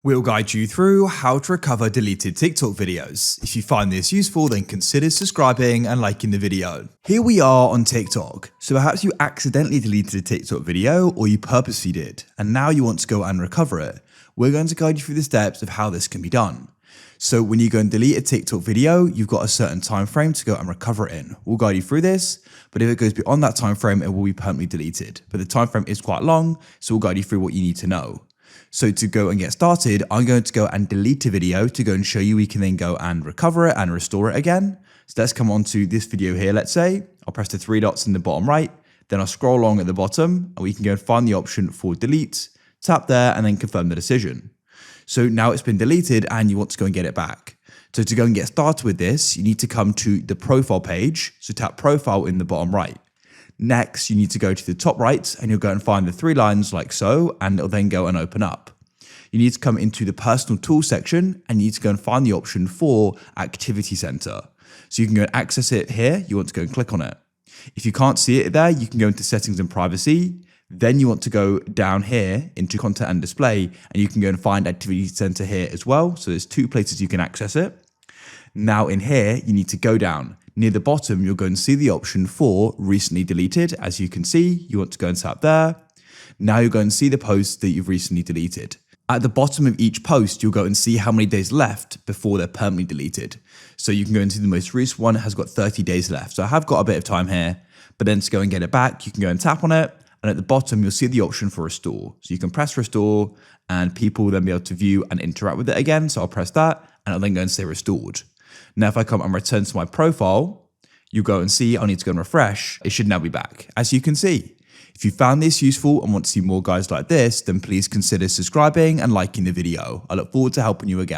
We'll guide you through how to recover deleted TikTok videos. If you find this useful, then consider subscribing and liking the video. Here we are on TikTok. So perhaps you accidentally deleted a TikTok video or you purposely did, and now you want to go and recover it. We're going to guide you through the steps of how this can be done. So when you go and delete a TikTok video, you've got a certain time frame to go and recover it in. We'll guide you through this, but if it goes beyond that time frame, it will be permanently deleted. But the time frame is quite long, so we'll guide you through what you need to know. So to go and get started, I'm going to go and delete a video to go and show you we can then go and recover it and restore it again. So let's come on to this video here, let's say. I'll press the three dots in the bottom right, then I'll scroll along at the bottom and we can go and find the option for delete, tap there and then confirm the decision. So now it's been deleted and you want to go and get it back. So to go and get started with this, you need to come to the profile page. So tap profile in the bottom right. Next, you need to go to the top right and you'll go and find the three lines like so, and it'll then go and open up. You need to come into the personal tools section and you need to go and find the option for activity center. So you can go and access it here. You want to go and click on it. If you can't see it there, you can go into settings and privacy. Then you want to go down here into content and display and you can go and find activity center here as well. So there's two places you can access it. Now in here, you need to go down. Near the bottom, you'll go and see the option for recently deleted. As you can see, you want to go and tap there. Now you'll go and see the posts that you've recently deleted. At the bottom of each post, you'll go and see how many days left before they're permanently deleted. So you can go and see the most recent one has got 30 days left. So I have got a bit of time here, but then to go and get it back, you can go and tap on it. And at the bottom, you'll see the option for restore. So you can press restore and people will then be able to view and interact with it again. So I'll press that and I'll then go and say restored. Now, if I come and return to my profile, you go and see, I need to go and refresh. It should now be back. As you can see, if you found this useful and want to see more guides like this, then please consider subscribing and liking the video. I look forward to helping you again.